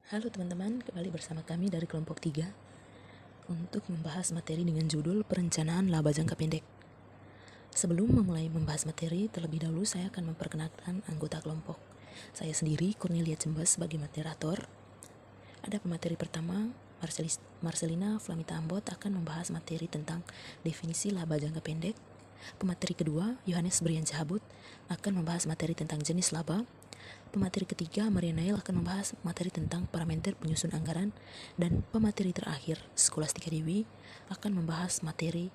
Halo teman-teman, kembali bersama kami dari kelompok 3 untuk membahas materi dengan judul Perencanaan Laba Jangka Pendek. Sebelum memulai membahas materi, terlebih dahulu saya akan memperkenalkan anggota kelompok. Saya sendiri, Cornelia Cembes, sebagai moderator. Ada pemateri pertama, Marcelina Flamita Ambot akan membahas materi tentang definisi laba jangka pendek. Pemateri kedua, Yohanes Brian Cahabut, akan membahas materi tentang jenis laba. Pemateri ketiga, Maria Nail, akan membahas materi tentang parameter penyusun anggaran. Dan pemateri terakhir, Skolastika Dewi, akan membahas materi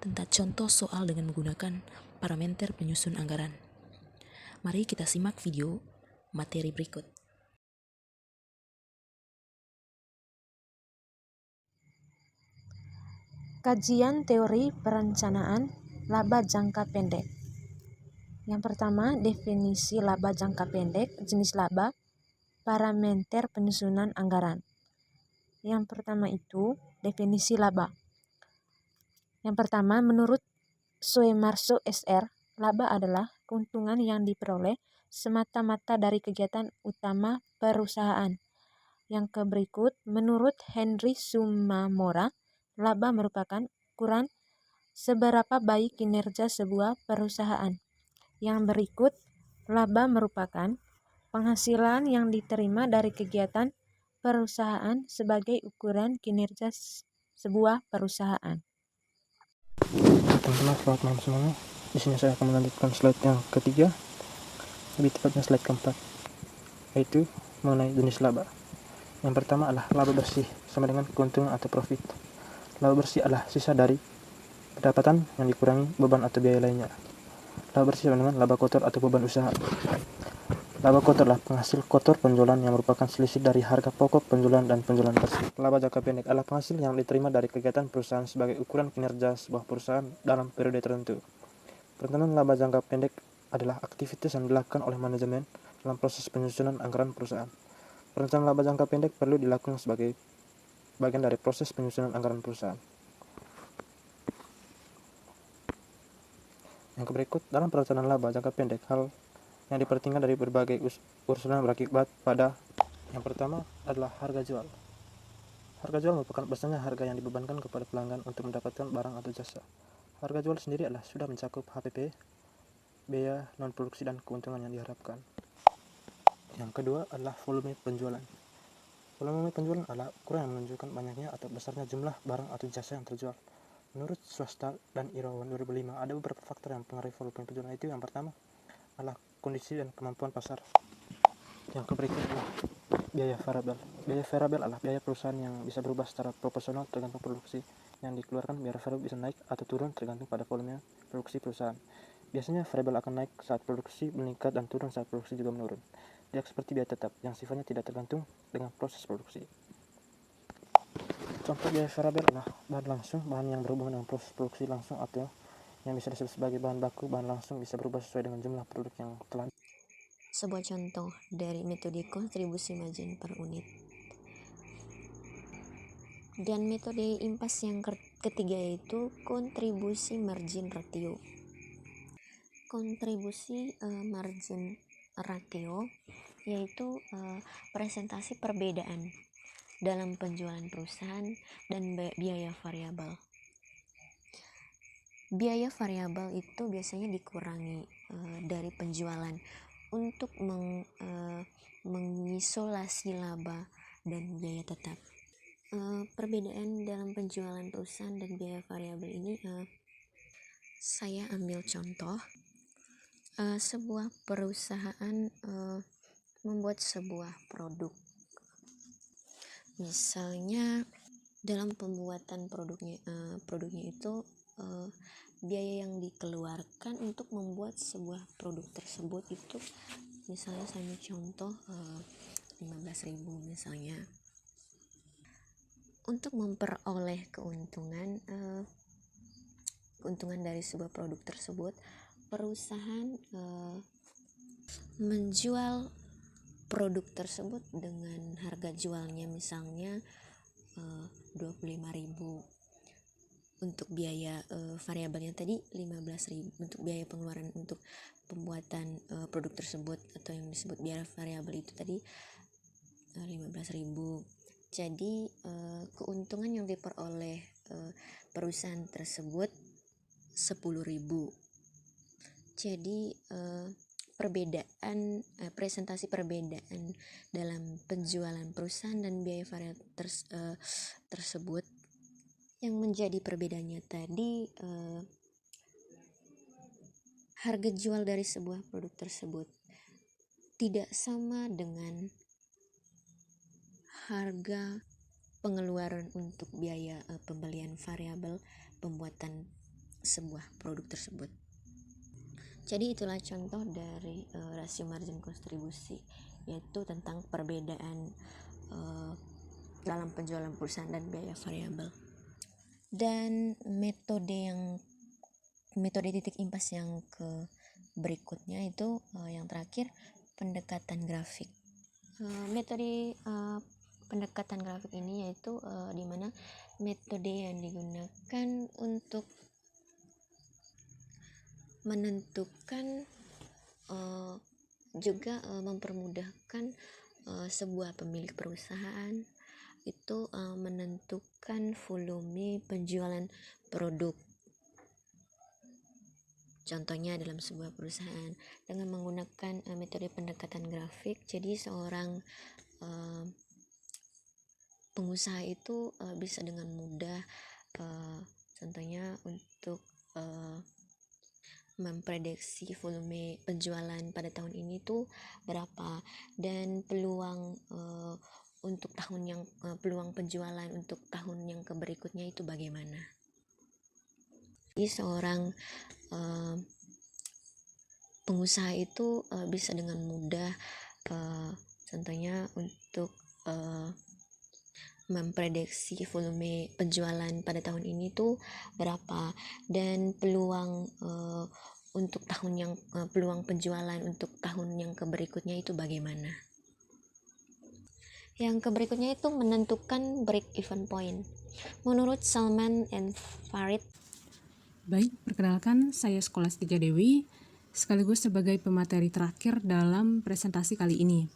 tentang contoh soal dengan menggunakan parameter penyusun anggaran. Mari kita simak video materi berikut. Kajian teori perencanaan laba jangka pendek. Yang pertama, definisi laba jangka pendek, jenis laba, parameter penyusunan anggaran. Yang pertama itu, definisi laba. Yang pertama, menurut Suemarso SR, laba adalah keuntungan yang diperoleh semata-mata dari kegiatan utama perusahaan. Yang berikut, menurut Henry Sumamora, laba merupakan ukuran seberapa baik kinerja sebuah perusahaan. Yang berikut, laba merupakan penghasilan yang diterima dari kegiatan perusahaan sebagai ukuran kinerja sebuah perusahaan. Teman-teman, selamat malam semuanya. Di sini saya akan melanjutkan slide yang ketiga, lebih tepatnya slide keempat, yaitu mengenai jenis laba. Yang pertama adalah laba bersih, sama dengan keuntungan atau profit. Laba bersih adalah sisa dari pendapatan yang dikurangi beban atau biaya lainnya. Laba bersih sama dengan laba kotor atau beban usaha. Laba kotor adalah penghasil kotor penjualan yang merupakan selisih dari harga pokok penjualan dan penjualan bersih. Laba jangka pendek adalah penghasil yang diterima dari kegiatan perusahaan sebagai ukuran kinerja sebuah perusahaan dalam periode tertentu. Perencanaan laba jangka pendek adalah aktivitas yang dilakukan oleh manajemen dalam proses penyusunan anggaran perusahaan. Perencanaan laba jangka pendek perlu dilakukan sebagai bagian dari proses penyusunan anggaran perusahaan. Yang berikut, dalam perencanaan laba jangka pendek, hal yang diperhatikan dari berbagai urusan berakibat pada yang pertama adalah harga jual. Harga jual merupakan biasanya harga yang dibebankan kepada pelanggan untuk mendapatkan barang atau jasa. Harga jual sendiri adalah sudah mencakup HPP, biaya non-produksi dan keuntungan yang diharapkan. Yang kedua adalah volume penjualan. Volume penjualan adalah ukuran yang menunjukkan banyaknya atau besarnya jumlah barang atau jasa yang terjual. Menurut Swasta dan Irawan 2005, ada beberapa faktor yang mempengaruhi volume penjualan itu. Yang pertama adalah kondisi dan kemampuan pasar. Yang berikut adalah biaya variabel. Biaya variabel adalah biaya perusahaan yang bisa berubah secara proporsional tergantung produksi yang dikeluarkan. Biaya variabel bisa naik atau turun tergantung pada volume produksi perusahaan. Biasanya variabel akan naik saat produksi meningkat dan turun saat produksi juga menurun. Tidak seperti biaya tetap yang sifatnya tidak tergantung dengan proses produksi. Contoh biaya variabel adalah bahan langsung, bahan yang berhubungan dengan proses produksi langsung atau yang bisa disebut sebagai bahan baku. Bahan langsung bisa berubah sesuai dengan jumlah produk yang telah. Sebuah contoh dari metode kontribusi margin per unit. Dan metode impas yang ketiga yaitu kontribusi margin ratio. Kontribusi margin ratio yaitu presentasi perbedaan dalam penjualan perusahaan dan biaya variabel. Biaya variabel itu biasanya dikurangi dari penjualan untuk mengisolasi laba dan biaya tetap. Perbedaan dalam penjualan perusahaan dan biaya variabel ini saya ambil contoh. Sebuah perusahaan membuat sebuah produk. Misalnya dalam pembuatan produknya itu biaya yang dikeluarkan untuk membuat sebuah produk tersebut itu misalnya saya ambil contoh 15.000 misalnya. Untuk memperoleh keuntungan dari sebuah produk tersebut, perusahaan menjual produk tersebut dengan harga jualnya misalnya 25.000. Untuk biaya variabelnya tadi 15.000. Untuk biaya pengeluaran untuk pembuatan produk tersebut atau yang disebut biaya variabel itu tadi 15.000. Jadi keuntungan yang diperoleh perusahaan tersebut 10.000. Jadi presentasi perbedaan dalam penjualan perusahaan dan biaya variabel tersebut yang menjadi perbedaannya tadi harga jual dari sebuah produk tersebut tidak sama dengan harga pengeluaran untuk biaya pembelian variabel pembuatan sebuah produk tersebut. Jadi itulah contoh dari rasio margin kontribusi, yaitu tentang perbedaan dalam penjualan perusahaan dan biaya variabel. Dan metode titik impas yang berikutnya itu yang terakhir, pendekatan grafik. Metode pendekatan grafik ini yaitu di mana metode yang digunakan untuk menentukan juga mempermudahkan sebuah pemilik perusahaan itu menentukan volume penjualan produk. Contohnya dalam sebuah perusahaan dengan menggunakan metode pendekatan grafik, jadi seorang pengusaha itu bisa dengan mudah contohnya untuk memprediksi volume penjualan pada tahun ini tuh berapa, dan peluang penjualan untuk tahun yang berikutnya itu bagaimana. Jadi seorang pengusaha itu bisa dengan mudah contohnya untuk memprediksi volume penjualan pada tahun ini tuh berapa, dan peluang penjualan untuk tahun yang berikutnya itu bagaimana. Yang berikutnya itu menentukan break even point. Menurut Salman and Farid. Baik, perkenalkan saya Skolastika Dewi, sekaligus sebagai pemateri terakhir dalam presentasi kali ini.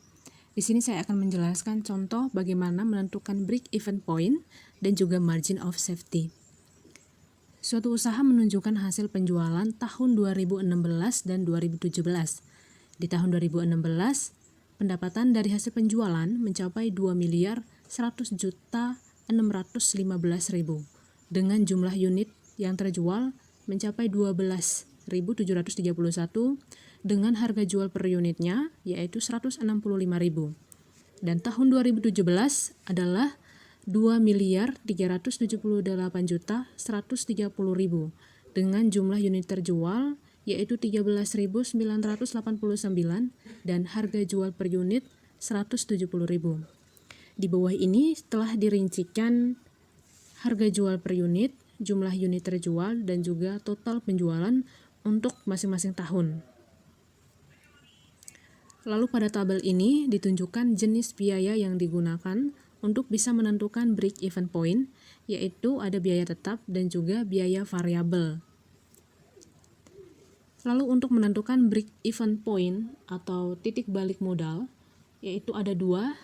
Di sini saya akan menjelaskan contoh bagaimana menentukan break even point dan juga margin of safety. Suatu usaha menunjukkan hasil penjualan tahun 2016 dan 2017. Di tahun 2016, pendapatan dari hasil penjualan mencapai 2.100.615.000 dengan jumlah unit yang terjual mencapai 12.731 dengan harga jual per unitnya yaitu 165.000. Dan tahun 2017 adalah 2.378.130.000 dengan jumlah unit terjual yaitu 13.989 dan harga jual per unit 170.000. Di bawah ini telah dirincikan harga jual per unit, jumlah unit terjual, dan juga total penjualan untuk masing-masing tahun. Lalu pada tabel ini ditunjukkan jenis biaya yang digunakan untuk bisa menentukan break even point, yaitu ada biaya tetap dan juga biaya variabel. Lalu untuk menentukan break even point atau titik balik modal, yaitu ada dua,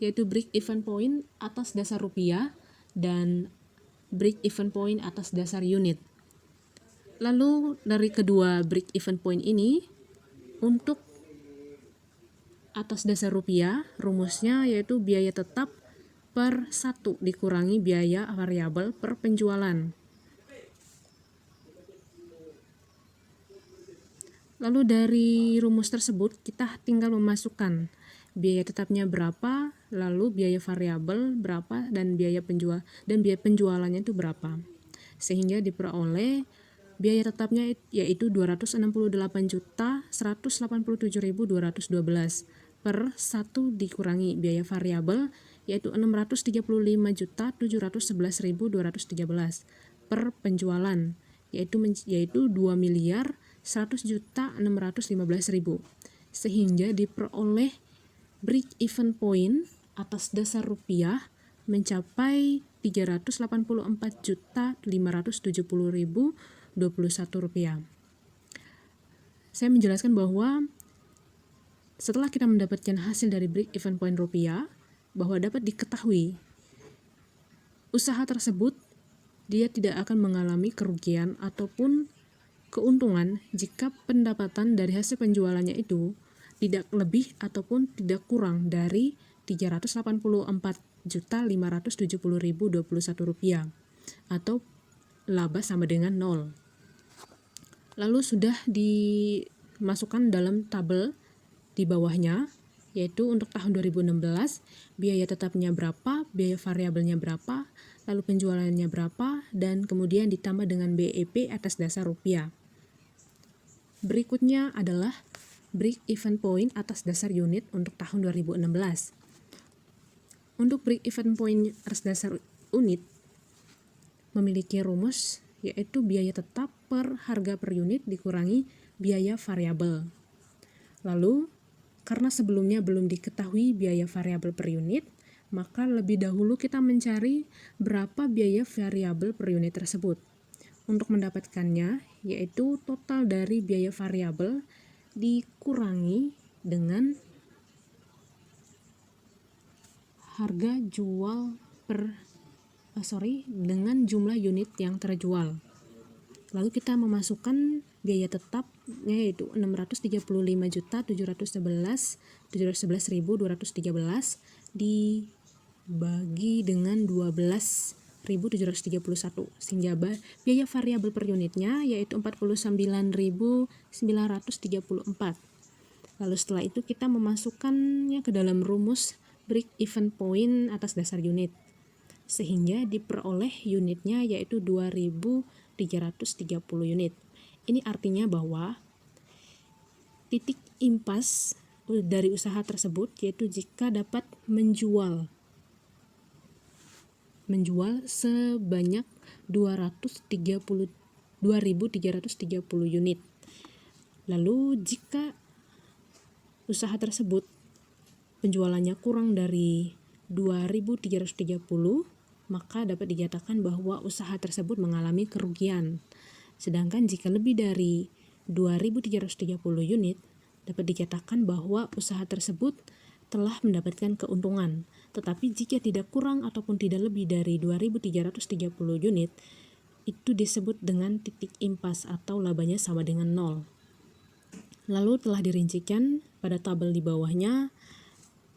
yaitu break even point atas dasar rupiah dan break even point atas dasar unit. Lalu dari kedua break even point ini, untuk atas dasar rupiah, rumusnya yaitu biaya tetap per 1 dikurangi biaya variabel per penjualan. Lalu dari rumus tersebut kita tinggal memasukkan biaya tetapnya berapa, lalu biaya variabel berapa, dan biaya penjualannya itu berapa. Sehingga diperoleh biaya tetapnya yaitu 260.187.212 per 1 dikurangi biaya variabel yaitu 635.711.213 per penjualan yaitu 2.100.615.000 sehingga diperoleh break even point atas dasar rupiah mencapai 384.570.021 rupiah. Saya menjelaskan bahwa setelah kita mendapatkan hasil dari break even point rupiah, bahwa dapat diketahui usaha tersebut dia tidak akan mengalami kerugian ataupun keuntungan jika pendapatan dari hasil penjualannya itu tidak lebih ataupun tidak kurang dari Rp384.570.021 atau laba sama dengan 0. Lalu sudah dimasukkan dalam tabel di bawahnya, yaitu untuk tahun 2016 biaya tetapnya berapa, biaya variabelnya berapa, lalu penjualannya berapa, dan kemudian ditambah dengan BEP atas dasar rupiah. Berikutnya adalah break even point atas dasar unit untuk tahun 2016. Untuk break even point atas dasar unit memiliki rumus yaitu biaya tetap per harga per unit dikurangi biaya variabel. Lalu, karena sebelumnya belum diketahui biaya variabel per unit, maka lebih dahulu kita mencari berapa biaya variabel per unit tersebut. Untuk mendapatkannya, yaitu total dari biaya variabel dikurangi dengan harga jual dengan jumlah unit yang terjual. Lalu kita memasukkan biaya tetapnya yaitu 635.711.213 dibagi dengan 12.731 sehingga biaya variabel per unitnya yaitu 49.934. Lalu setelah itu kita memasukkannya ke dalam rumus break even point atas dasar unit sehingga diperoleh unitnya yaitu 2.330 unit. Ini artinya bahwa titik impas dari usaha tersebut yaitu jika dapat menjual sebanyak 2.330 unit. Lalu jika usaha tersebut penjualannya kurang dari 2.330, maka dapat dinyatakan bahwa usaha tersebut mengalami kerugian. Sedangkan jika lebih dari 2.330 unit, dapat dikatakan bahwa usaha tersebut telah mendapatkan keuntungan. Tetapi jika tidak kurang ataupun tidak lebih dari 2.330 unit, itu disebut dengan titik impas atau labanya sama dengan 0. Lalu telah dirincikan pada tabel di bawahnya.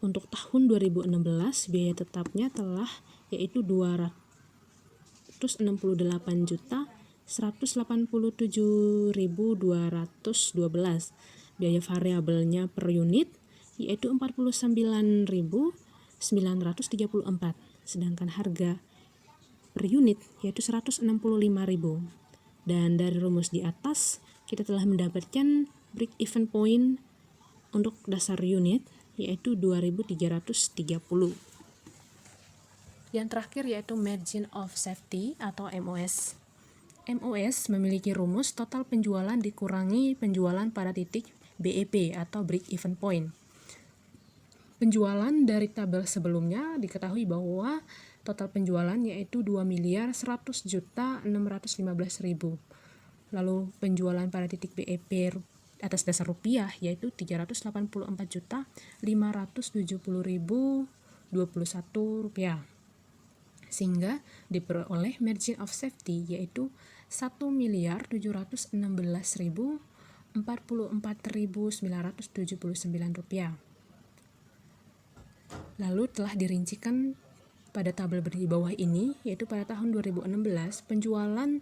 Untuk tahun 2016 biaya tetapnya telah yaitu 268.187.212. Biaya variabelnya per unit yaitu 49.934. Sedangkan harga per unit yaitu 165.000. Dan dari rumus di atas kita telah mendapatkan break even point untuk dasar unit yaitu 2.330. Yang terakhir yaitu margin of safety atau MOS. MOS memiliki rumus total penjualan dikurangi penjualan pada titik BEP atau break even point. Penjualan dari tabel sebelumnya diketahui bahwa total penjualan yaitu 2.100.615.000. Lalu penjualan pada titik BEP atas dasar rupiah yaitu 384.570.021 rupiah, sehingga diperoleh margin of safety yaitu 1.716.044.979 rupiah. Lalu telah dirincikan pada tabel di bawah ini yaitu pada tahun 2016 penjualan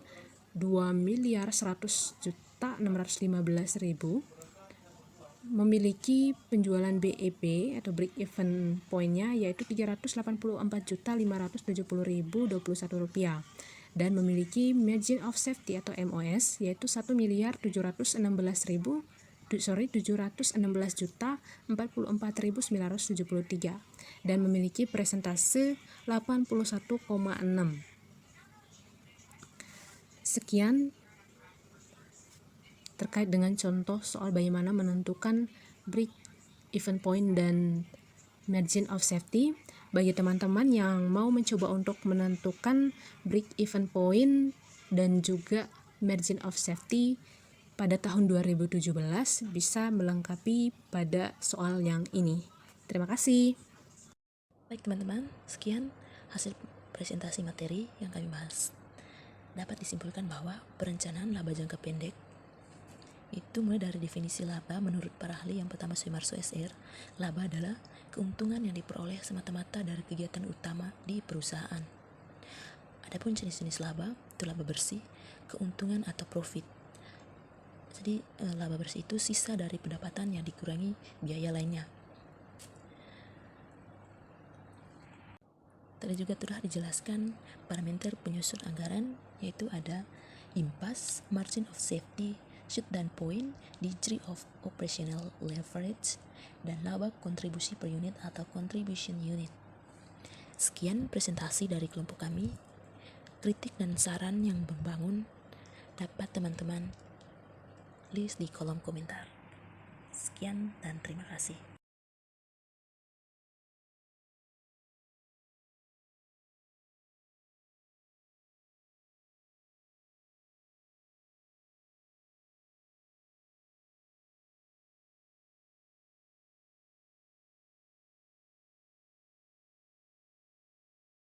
2.100.615.000 memiliki penjualan BEP atau break even point-nya yaitu 384.570.021 rupiah dan memiliki margin of safety atau MOS yaitu 716.943 dan memiliki persentase 81,6. Sekian terkait dengan contoh soal bagaimana menentukan break even point dan margin of safety. Bagi teman-teman yang mau mencoba untuk menentukan break even point dan juga margin of safety pada tahun 2017 bisa melengkapi pada soal yang ini. Terima kasih. Baik teman-teman, sekian hasil presentasi materi yang kami bahas. Dapat disimpulkan bahwa perencanaan laba jangka pendek itu mulai dari definisi laba menurut para ahli. Yang pertama Sumarso SR, laba adalah keuntungan yang diperoleh semata-mata dari kegiatan utama di perusahaan. Adapun jenis-jenis laba, itu laba bersih, keuntungan atau profit. Jadi laba bersih itu sisa dari pendapatan yang dikurangi biaya lainnya. Tadi juga telah dijelaskan parameter penyusun anggaran, yaitu ada IMPAS, Margin of Safety, shutdown point, degree of operational leverage, dan laba kontribusi per unit atau contribution unit. Sekian presentasi dari kelompok kami. Kritik dan saran yang membangun dapat teman-teman list di kolom komentar. Sekian dan terima kasih.